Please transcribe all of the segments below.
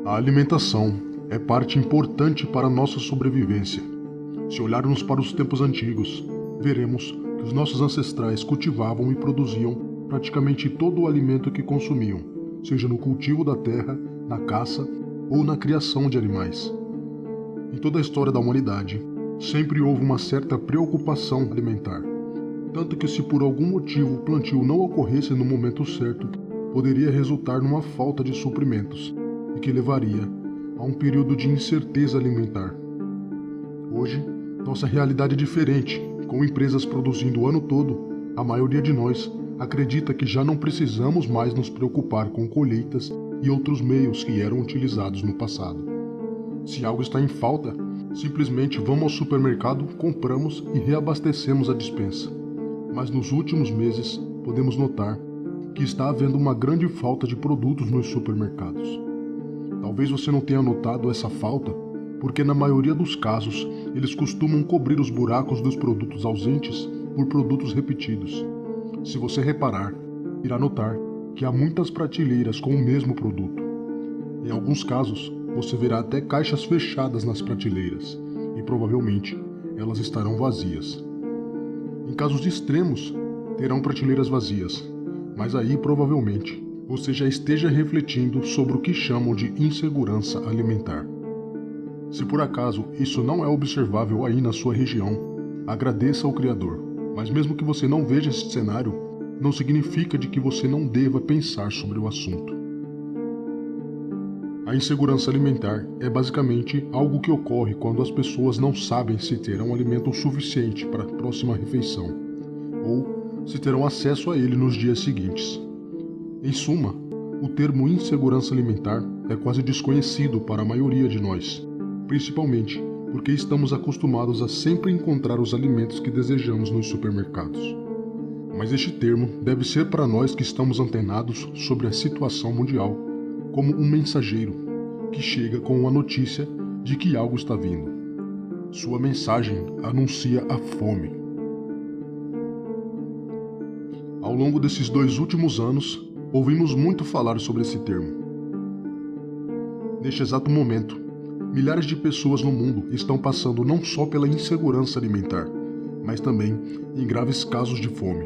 A alimentação é parte importante para a nossa sobrevivência. Se olharmos para os tempos antigos, veremos que os nossos ancestrais cultivavam e produziam praticamente todo o alimento que consumiam, seja no cultivo da terra, na caça ou na criação de animais. Em toda a história da humanidade, sempre houve uma certa preocupação alimentar, tanto que se por algum motivo o plantio não ocorresse no momento certo, poderia resultar numa falta de suprimentos e que levaria a um período de incerteza alimentar. Hoje, nossa realidade é diferente. Com empresas produzindo o ano todo, a maioria de nós acredita que já não precisamos mais nos preocupar com colheitas e outros meios que eram utilizados no passado. Se algo está em falta, simplesmente vamos ao supermercado, compramos e reabastecemos a despensa. Mas nos últimos meses, podemos notar que está havendo uma grande falta de produtos nos supermercados. Talvez você não tenha notado essa falta, porque na maioria dos casos, eles costumam cobrir os buracos dos produtos ausentes por produtos repetidos. Se você reparar, irá notar que há muitas prateleiras com o mesmo produto. Em alguns casos, você verá até caixas fechadas nas prateleiras, e provavelmente elas estarão vazias. Em casos extremos, terão prateleiras vazias, mas aí provavelmente você já esteja refletindo sobre o que chamam de insegurança alimentar. Se por acaso isso não é observável aí na sua região, agradeça ao Criador, mas mesmo que você não veja esse cenário, não significa de que você não deva pensar sobre o assunto. A insegurança alimentar é basicamente algo que ocorre quando as pessoas não sabem se terão alimento suficiente para a próxima refeição, ou se terão acesso a ele nos dias seguintes. Em suma, o termo insegurança alimentar é quase desconhecido para a maioria de nós, principalmente porque estamos acostumados a sempre encontrar os alimentos que desejamos nos supermercados. Mas este termo deve ser para nós que estamos antenados sobre a situação mundial, como um mensageiro que chega com uma notícia de que algo está vindo. Sua mensagem anuncia a fome. Ao longo desses 2 últimos anos, ouvimos muito falar sobre esse termo. Neste exato momento, milhares de pessoas no mundo estão passando não só pela insegurança alimentar, mas também em graves casos de fome.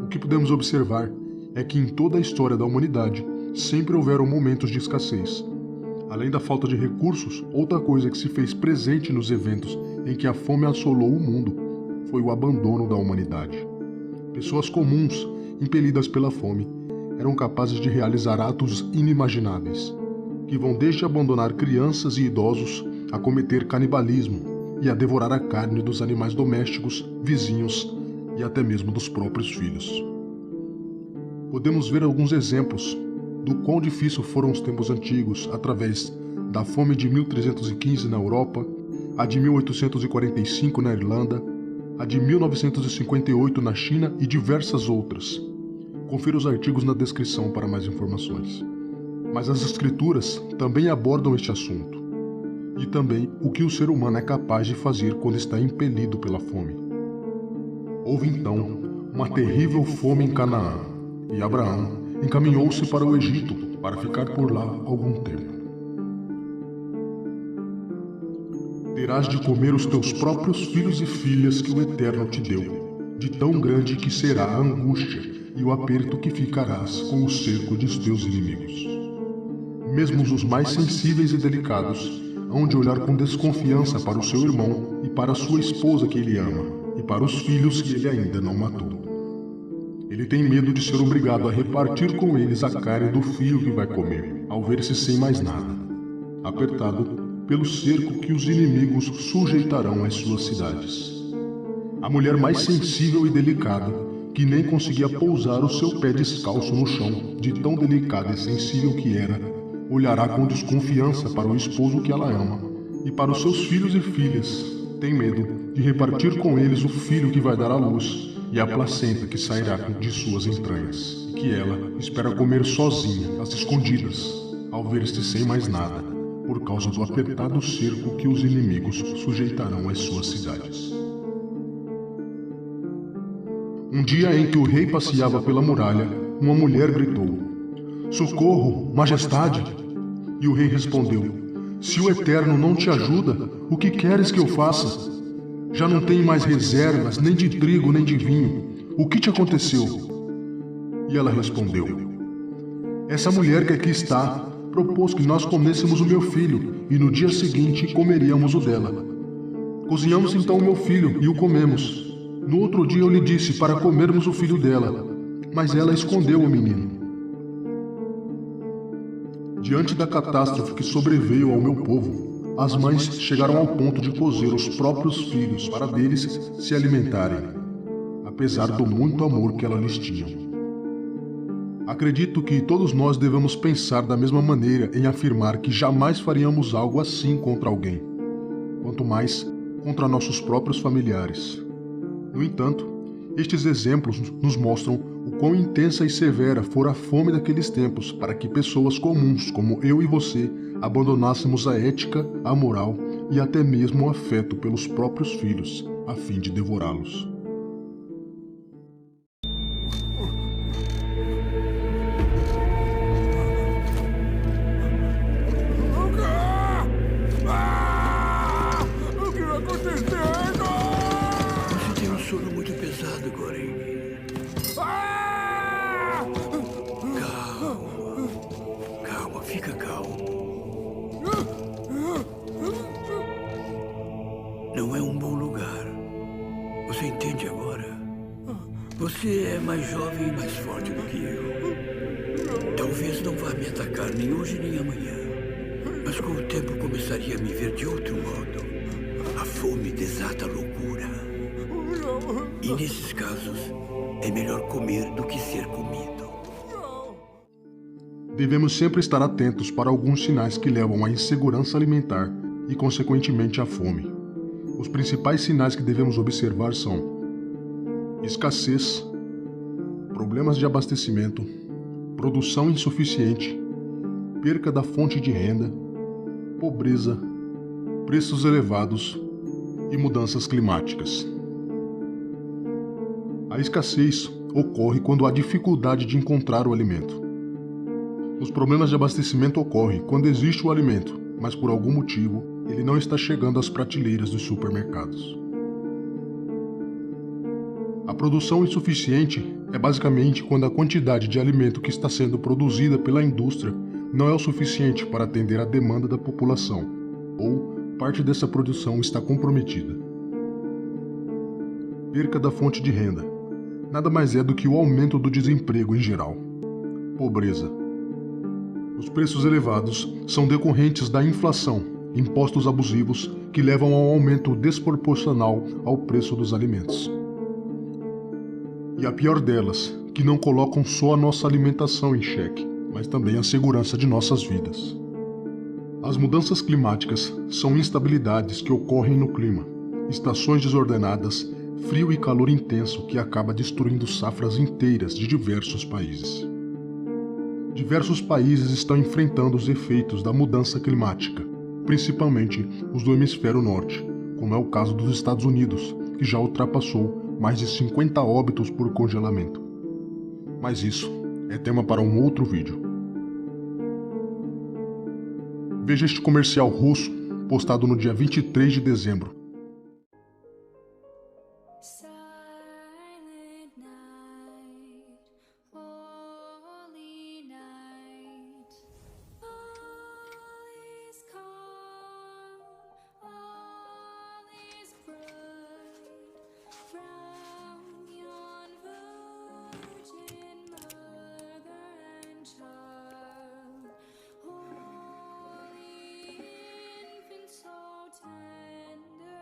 O que podemos observar é que em toda a história da humanidade sempre houveram momentos de escassez. Além da falta de recursos, outra coisa que se fez presente nos eventos em que a fome assolou o mundo foi o abandono da humanidade. Pessoas comuns, impelidas pela fome, eram capazes de realizar atos inimagináveis, que vão desde abandonar crianças e idosos a cometer canibalismo e a devorar a carne dos animais domésticos, vizinhos e até mesmo dos próprios filhos. Podemos ver alguns exemplos do quão difícil foram os tempos antigos através da fome de 1315 na Europa, a de 1845 na Irlanda, a de 1958 na China e diversas outras. Confira os artigos na descrição para mais informações. Mas as escrituras também abordam este assunto, e também o que o ser humano é capaz de fazer quando está impelido pela fome. Houve então uma terrível fome em Canaã, e Abraão encaminhou-se para o Egito para ficar por lá algum tempo. Terás de comer os teus próprios filhos e filhas que o Eterno te deu, de tão grande que será a angústia e o aperto que ficarás com o cerco de teus inimigos. Mesmo os mais sensíveis e delicados hão de olhar com desconfiança para o seu irmão e para a sua esposa que ele ama, e para os filhos que ele ainda não matou. Ele tem medo de ser obrigado a repartir com eles a carne do filho que vai comer, ao ver-se sem mais nada, apertado pelo cerco que os inimigos sujeitarão às suas cidades. A mulher mais sensível e delicada, que nem conseguia pousar o seu pé descalço no chão, de tão delicada e sensível que era, olhará com desconfiança para o esposo que ela ama, e para os seus filhos e filhas, tem medo de repartir com eles o filho que vai dar à luz, e a placenta que sairá de suas entranhas, que ela espera comer sozinha, às escondidas, ao ver-se sem mais nada, por causa do apertado cerco que os inimigos sujeitarão às suas cidades. Um dia em que o rei passeava pela muralha, uma mulher gritou: "Socorro, majestade!" E o rei respondeu: Se o Eterno não te ajuda, o que queres que eu faça? Já não tenho mais reservas, nem de trigo, nem de vinho. O que te aconteceu? E ela respondeu: Essa mulher que aqui está propôs que nós comêssemos o meu filho, e no dia seguinte comeríamos o dela. Cozinhamos então o meu filho e o comemos. No outro dia eu lhe disse para comermos o filho dela, mas ela escondeu o menino. Diante da catástrofe que sobreveio ao meu povo, as mães chegaram ao ponto de cozer os próprios filhos para deles se alimentarem, apesar do muito amor que ela lhes tinha. Acredito que todos nós devemos pensar da mesma maneira em afirmar que jamais faríamos algo assim contra alguém, quanto mais contra nossos próprios familiares. No entanto, estes exemplos nos mostram o quão intensa e severa fora a fome daqueles tempos para que pessoas comuns como eu e você abandonássemos a ética, a moral e até mesmo o afeto pelos próprios filhos, a fim de devorá-los. O que vai acontecendo? Você tem um sono muito pesado, Goring. Calma, fica calmo. Não é um bom lugar. Você entende agora? Você é mais jovem e mais forte do que eu. Talvez não vá me atacar nem hoje nem amanhã. Mas com o tempo começaria a me ver de outro modo. A fome desata a loucura. E nesses casos, é melhor comer do que ser comido. Devemos sempre estar atentos para alguns sinais que levam à insegurança alimentar e, consequentemente, à fome. Os principais sinais que devemos observar são escassez, problemas de abastecimento, produção insuficiente, perca da fonte de renda, pobreza, preços elevados e mudanças climáticas. A escassez ocorre quando há dificuldade de encontrar o alimento. Os problemas de abastecimento ocorrem quando existe o alimento, mas por algum motivo ele não está chegando às prateleiras dos supermercados. A produção insuficiente é basicamente quando a quantidade de alimento que está sendo produzida pela indústria não é o suficiente para atender à demanda da população, ou parte dessa produção está comprometida. Perca da fonte de renda. Nada mais é do que o aumento do desemprego em geral. Pobreza. Os preços elevados são decorrentes da inflação, impostos abusivos que levam a um aumento desproporcional ao preço dos alimentos. E a pior delas, que não colocam só a nossa alimentação em xeque, mas também a segurança de nossas vidas. As mudanças climáticas são instabilidades que ocorrem no clima, estações desordenadas, frio e calor intenso que acaba destruindo safras inteiras de diversos países. Diversos países estão enfrentando os efeitos da mudança climática, principalmente os do hemisfério norte, como é o caso dos Estados Unidos, que já ultrapassou mais de 50 óbitos por congelamento. Mas isso é tema para um outro vídeo. Veja este comercial russo postado no dia 23 de dezembro. Silent night, holy night, all is calm, all is bright, round yon virgin mother and child, holy infant so tender.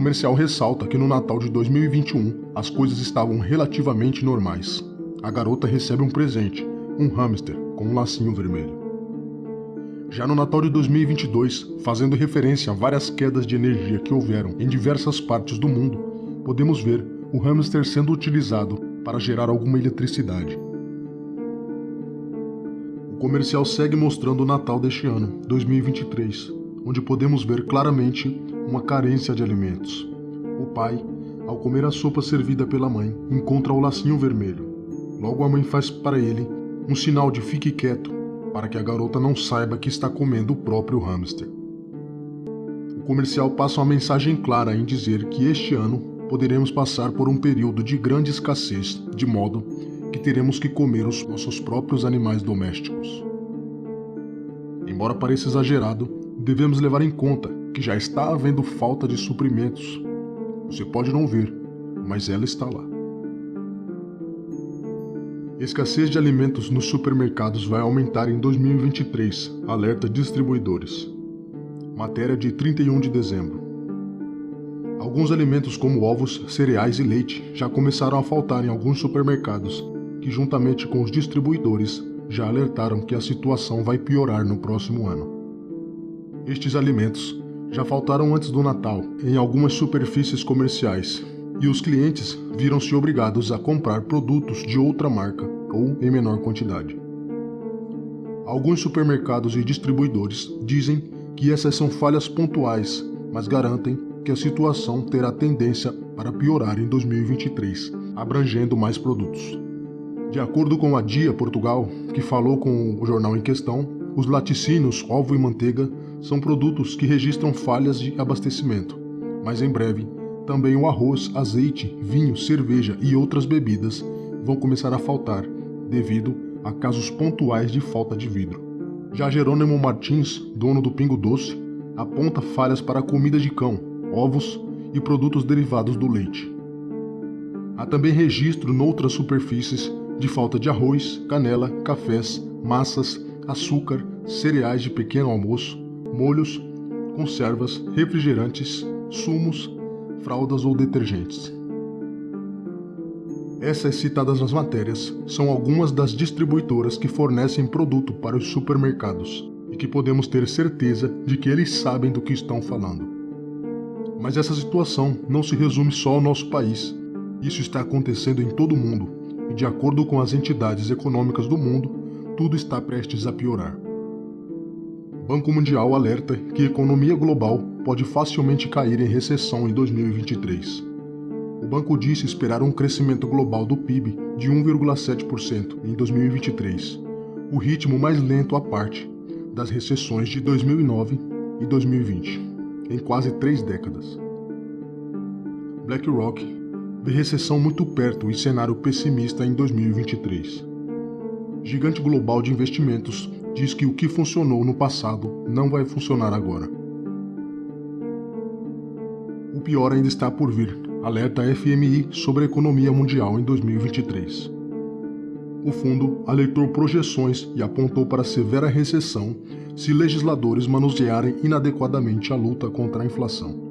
comercial ressalta que no Natal de 2021 as coisas estavam relativamente normais. A garota recebe um presente, um hamster com um lacinho vermelho. Já no Natal de 2022, fazendo referência a várias quedas de energia que houveram em diversas partes do mundo, podemos ver o hamster sendo utilizado para gerar alguma eletricidade. O comercial segue mostrando o Natal deste ano, 2023, onde podemos ver claramente uma carência de alimentos. O pai, ao comer a sopa servida pela mãe, encontra o lacinho vermelho. Logo a mãe faz para ele um sinal de fique quieto, para que a garota não saiba que está comendo o próprio hamster. O comercial passa uma mensagem clara em dizer que este ano poderemos passar por um período de grande escassez, de modo que teremos que comer os nossos próprios animais domésticos. Embora pareça exagerado, devemos levar em conta que já está havendo falta de suprimentos. Você pode não ver, mas ela está lá. Escassez de alimentos nos supermercados vai aumentar em 2023, alerta distribuidores. Matéria de 31 de dezembro. Alguns alimentos como ovos, cereais e leite já começaram a faltar em alguns supermercados, que juntamente com os distribuidores já alertaram que a situação vai piorar no próximo ano. Estes alimentos já faltaram antes do Natal em algumas superfícies comerciais, e os clientes viram-se obrigados a comprar produtos de outra marca ou em menor quantidade. Alguns supermercados e distribuidores dizem que essas são falhas pontuais, mas garantem que a situação terá tendência para piorar em 2023, abrangendo mais produtos. De acordo com a Dia Portugal, que falou com o jornal em questão, os laticínios, ovo e manteiga são produtos que registram falhas de abastecimento, mas em breve também o arroz, azeite, vinho, cerveja e outras bebidas vão começar a faltar devido a casos pontuais de falta de vidro. Já Jerônimo Martins, dono do Pingo Doce, aponta falhas para a comida de cão, ovos e produtos derivados do leite. Há também registro noutras superfícies de falta de arroz, canela, cafés, massas, açúcar, cereais de pequeno almoço, molhos, conservas, refrigerantes, sumos, fraldas ou detergentes. Essas citadas nas matérias são algumas das distribuidoras que fornecem produto para os supermercados e que podemos ter certeza de que eles sabem do que estão falando. Mas essa situação não se resume só ao nosso país. Isso está acontecendo em todo o mundo e, de acordo com as entidades econômicas do mundo, tudo está prestes a piorar. O Banco Mundial alerta que a economia global pode facilmente cair em recessão em 2023. O banco disse esperar um crescimento global do PIB de 1,7% em 2023, o ritmo mais lento à parte das recessões de 2009 e 2020, em quase 3 décadas. BlackRock vê recessão muito perto e cenário pessimista em 2023. Gigante global de investimentos diz que o que funcionou no passado não vai funcionar agora. O pior ainda está por vir, alerta a FMI sobre a economia mundial em 2023. O fundo alertou projeções e apontou para severa recessão se legisladores manusearem inadequadamente a luta contra a inflação.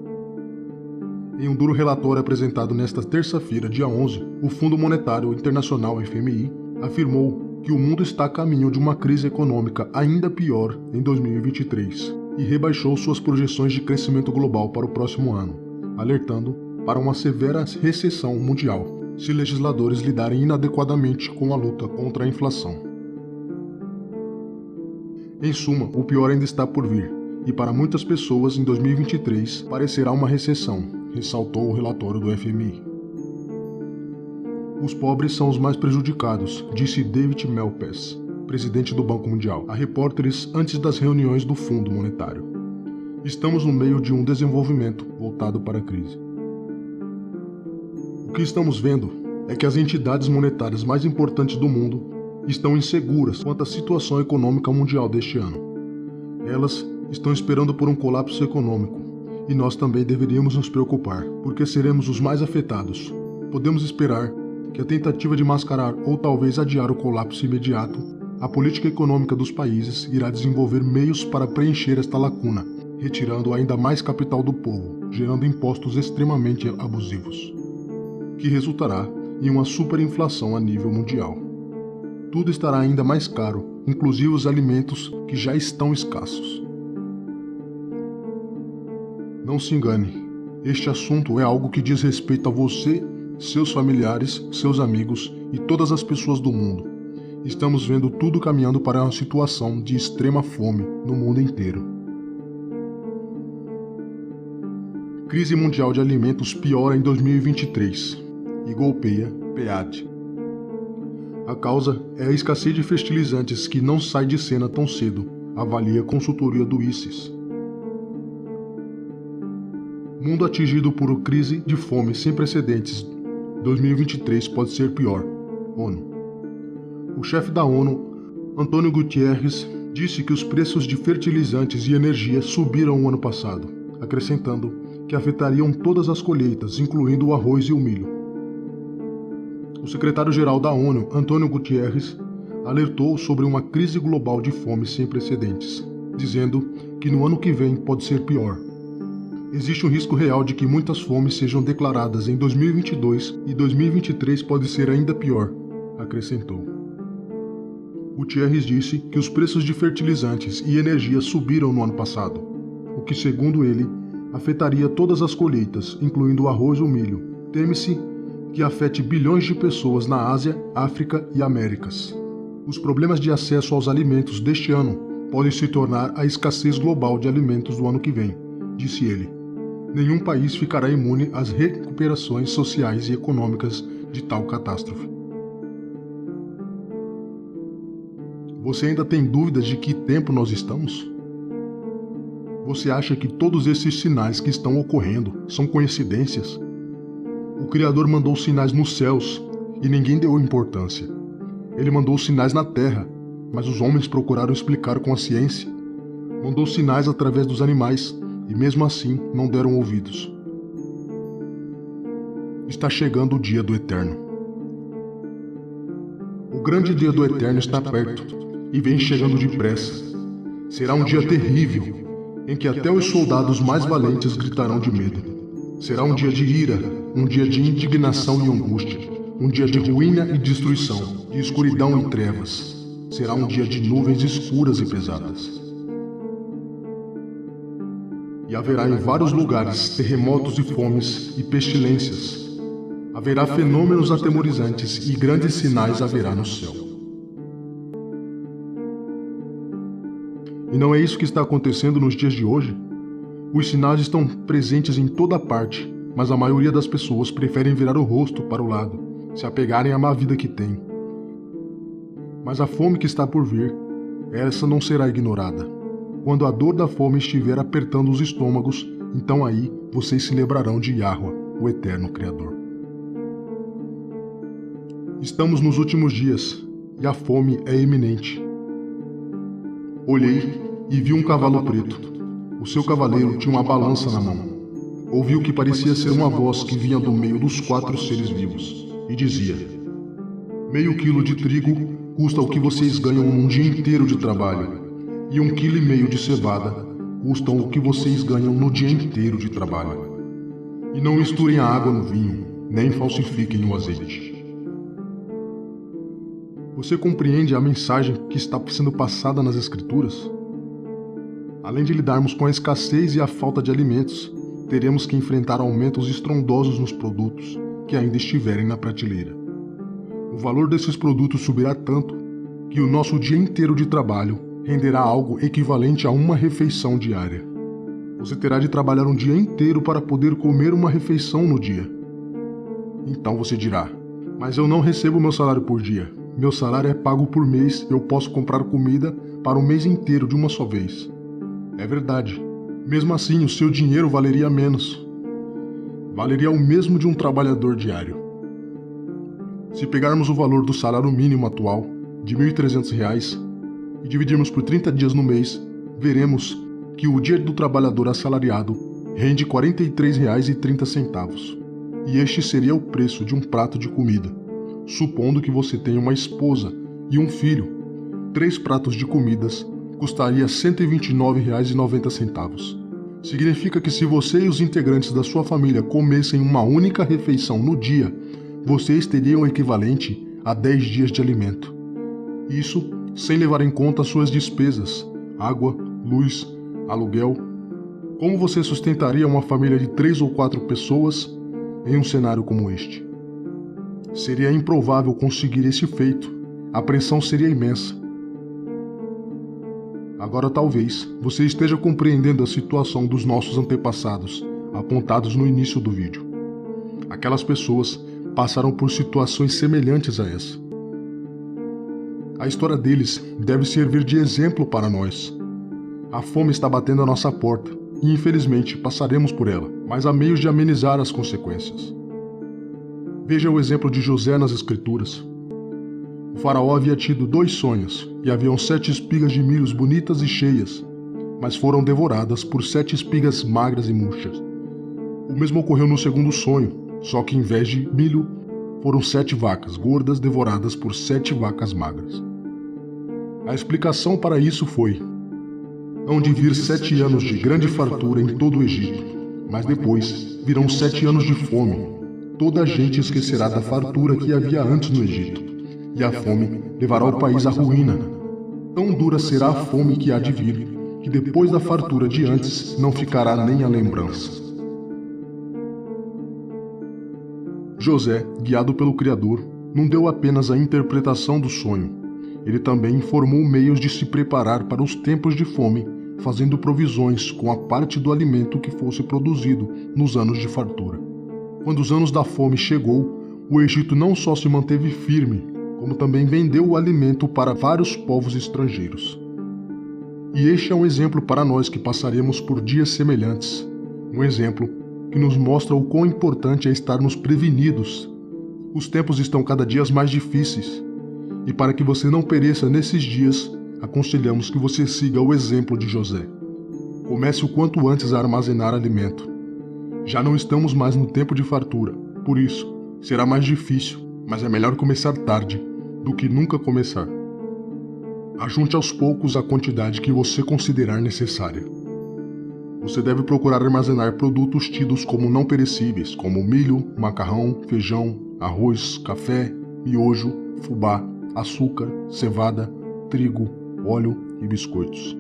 Em um duro relatório apresentado nesta terça-feira, dia 11, o Fundo Monetário Internacional FMI afirmou que o mundo está a caminho de uma crise econômica ainda pior em 2023 e rebaixou suas projeções de crescimento global para o próximo ano, alertando para uma severa recessão mundial se legisladores lidarem inadequadamente com a luta contra a inflação. Em suma, o pior ainda está por vir, e para muitas pessoas em 2023 parecerá uma recessão, ressaltou o relatório do FMI. Os pobres são os mais prejudicados, disse David Malpass, presidente do Banco Mundial, a repórteres antes das reuniões do Fundo Monetário. Estamos no meio de um desenvolvimento voltado para a crise. O que estamos vendo é que as entidades monetárias mais importantes do mundo estão inseguras quanto à situação econômica mundial deste ano. Elas estão esperando por um colapso econômico, e nós também deveríamos nos preocupar, porque seremos os mais afetados. Podemos esperar que a tentativa de mascarar ou talvez adiar o colapso imediato, a política econômica dos países irá desenvolver meios para preencher esta lacuna, retirando ainda mais capital do povo, gerando impostos extremamente abusivos, que resultará em uma superinflação a nível mundial. Tudo estará ainda mais caro, inclusive os alimentos que já estão escassos. Não se engane, este assunto é algo que diz respeito a você, seus familiares, seus amigos e todas as pessoas do mundo. Estamos vendo tudo caminhando para uma situação de extrema fome no mundo inteiro. Crise mundial de alimentos piora em 2023 e golpeia PEAD. A causa é a escassez de fertilizantes que não sai de cena tão cedo, avalia a consultoria do ICES. Mundo atingido por crise de fome sem precedentes. 2023 pode ser pior. ONU. O chefe da ONU, Antônio Guterres, disse que os preços de fertilizantes e energia subiram o ano passado, acrescentando que afetariam todas as colheitas, incluindo o arroz e o milho. O secretário-geral da ONU, Antônio Guterres, alertou sobre uma crise global de fome sem precedentes, dizendo que no ano que vem pode ser pior. Existe um risco real de que muitas fomes sejam declaradas em 2022 e 2023 pode ser ainda pior, acrescentou. Guterres disse que os preços de fertilizantes e energia subiram no ano passado, o que, segundo ele, afetaria todas as colheitas, incluindo o arroz e o milho. Teme-se que afete bilhões de pessoas na Ásia, África e Américas. Os problemas de acesso aos alimentos deste ano podem se tornar a escassez global de alimentos do ano que vem, disse ele. Nenhum país ficará imune às recuperações sociais e econômicas de tal catástrofe. Você ainda tem dúvidas de que tempo nós estamos? Você acha que todos esses sinais que estão ocorrendo são coincidências? O Criador mandou sinais nos céus e ninguém deu importância. Ele mandou sinais na terra, mas os homens procuraram explicar com a ciência. Mandou sinais através dos animais e mesmo assim não deram ouvidos. Está chegando o dia do Eterno. O grande dia do Eterno está perto e vem chegando depressa. Será um dia terrível, em que até os soldados mais valentes gritarão de medo. Será um dia de ira, um dia de indignação e angústia, um dia de ruína e destruição, de escuridão e trevas. Será um dia de nuvens escuras e pesadas. E haverá em vários lugares terremotos e fomes e pestilências. Haverá fenômenos atemorizantes e grandes sinais haverá no céu. E não é isso que está acontecendo nos dias de hoje? Os sinais estão presentes em toda parte, mas a maioria das pessoas preferem virar o rosto para o lado, se apegarem à má vida que têm. Mas a fome que está por vir, essa não será ignorada. Quando a dor da fome estiver apertando os estômagos, então aí vocês se lembrarão de Yahweh, o Eterno Criador. Estamos nos últimos dias, e a fome é iminente. Olhei e vi um cavalo preto. O seu cavaleiro tinha uma balança na mão. Ouvi o que parecia ser uma voz que vinha do meio dos 4 seres vivos, e dizia: meio quilo de trigo custa o que vocês ganham num dia inteiro de trabalho, e 1,5 quilo de cevada custam o que vocês ganham no dia inteiro de trabalho. E não misturem a água no vinho, nem falsifiquem o azeite. Você compreende a mensagem que está sendo passada nas Escrituras? Além de lidarmos com a escassez e a falta de alimentos, teremos que enfrentar aumentos estrondosos nos produtos que ainda estiverem na prateleira. O valor desses produtos subirá tanto que o nosso dia inteiro de trabalho renderá algo equivalente a uma refeição diária. Você terá de trabalhar um dia inteiro para poder comer uma refeição no dia. Então você dirá: mas eu não recebo meu salário por dia. Meu salário é pago por mês e eu posso comprar comida para o mês inteiro de uma só vez. É verdade. Mesmo assim, o seu dinheiro valeria menos. Valeria o mesmo de um trabalhador diário. Se pegarmos o valor do salário mínimo atual, de R$ 1.300, e dividirmos por 30 dias no mês, veremos que o dia do trabalhador assalariado rende R$ 43,30. E este seria o preço de um prato de comida. Supondo que você tenha uma esposa e um filho, 3 pratos de comidas custaria R$ 129,90. Significa que se você e os integrantes da sua família comessem uma única refeição no dia, vocês teriam o equivalente a 10 dias de alimento. Isso sem levar em conta suas despesas, água, luz, aluguel. Como você sustentaria uma família de 3 ou 4 pessoas em um cenário como este? Seria improvável conseguir esse feito. A pressão seria imensa. Agora talvez você esteja compreendendo a situação dos nossos antepassados, apontados no início do vídeo. Aquelas pessoas passaram por situações semelhantes a essa. A história deles deve servir de exemplo para nós. A fome está batendo à nossa porta e infelizmente passaremos por ela, mas há meios de amenizar as consequências. Veja o exemplo de José nas Escrituras. O faraó havia tido 2 sonhos e haviam 7 espigas de milhos bonitas e cheias, mas foram devoradas por 7 espigas magras e murchas. O mesmo ocorreu no segundo sonho, só que em vez de milho, foram 7 vacas gordas devoradas por 7 vacas magras. A explicação para isso foi: hão de vir 7 anos de grande fartura em todo o Egito, mas depois virão 7 anos de fome. Toda a gente esquecerá da fartura que havia antes no Egito, e a fome levará o país à ruína. Tão dura será a fome que há de vir, que depois da fartura de antes não ficará nem a lembrança. José, guiado pelo Criador, não deu apenas a interpretação do sonho. Ele também informou meios de se preparar para os tempos de fome, fazendo provisões com a parte do alimento que fosse produzido nos anos de fartura. Quando os anos da fome chegou, o Egito não só se manteve firme, como também vendeu o alimento para vários povos estrangeiros. E este é um exemplo para nós que passaremos por dias semelhantes. Um exemplo que nos mostra o quão importante é estarmos prevenidos. Os tempos estão cada dia mais difíceis, e para que você não pereça nesses dias, aconselhamos que você siga o exemplo de José. Comece o quanto antes a armazenar alimento. Já não estamos mais no tempo de fartura, por isso, será mais difícil, mas é melhor começar tarde do que nunca começar. Ajunte aos poucos a quantidade que você considerar necessária. Você deve procurar armazenar produtos tidos como não perecíveis, como milho, macarrão, feijão, arroz, café, miojo, fubá, açúcar, cevada, trigo, óleo e biscoitos.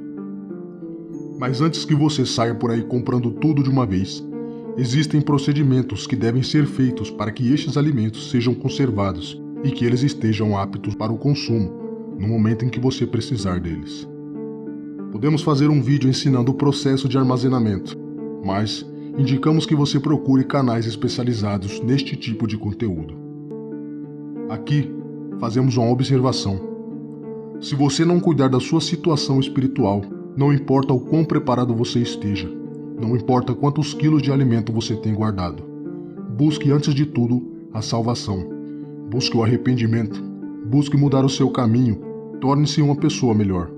Mas antes que você saia por aí comprando tudo de uma vez, existem procedimentos que devem ser feitos para que estes alimentos sejam conservados e que eles estejam aptos para o consumo no momento em que você precisar deles. Podemos fazer um vídeo ensinando o processo de armazenamento, mas indicamos que você procure canais especializados neste tipo de conteúdo. Aqui, fazemos uma observação. Se você não cuidar da sua situação espiritual, não importa o quão preparado você esteja, não importa quantos quilos de alimento você tem guardado, busque antes de tudo a salvação. Busque o arrependimento. Busque mudar o seu caminho. Torne-se uma pessoa melhor.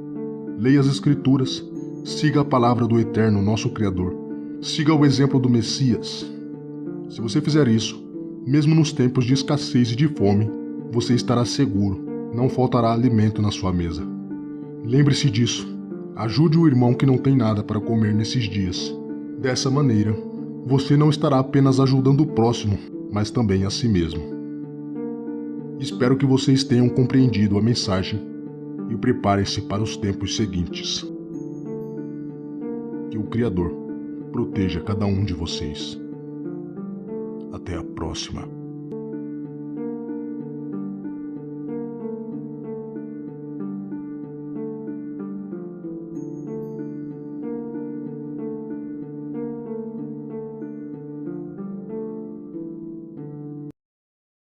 Leia as Escrituras. Siga a palavra do Eterno, nosso Criador. Siga o exemplo do Messias. Se você fizer isso, mesmo nos tempos de escassez e de fome, você estará seguro. Não faltará alimento na sua mesa. Lembre-se disso. Ajude o irmão que não tem nada para comer nesses dias. Dessa maneira, você não estará apenas ajudando o próximo, mas também a si mesmo. Espero que vocês tenham compreendido a mensagem e preparem-se para os tempos seguintes. Que o Criador proteja cada um de vocês. Até a próxima.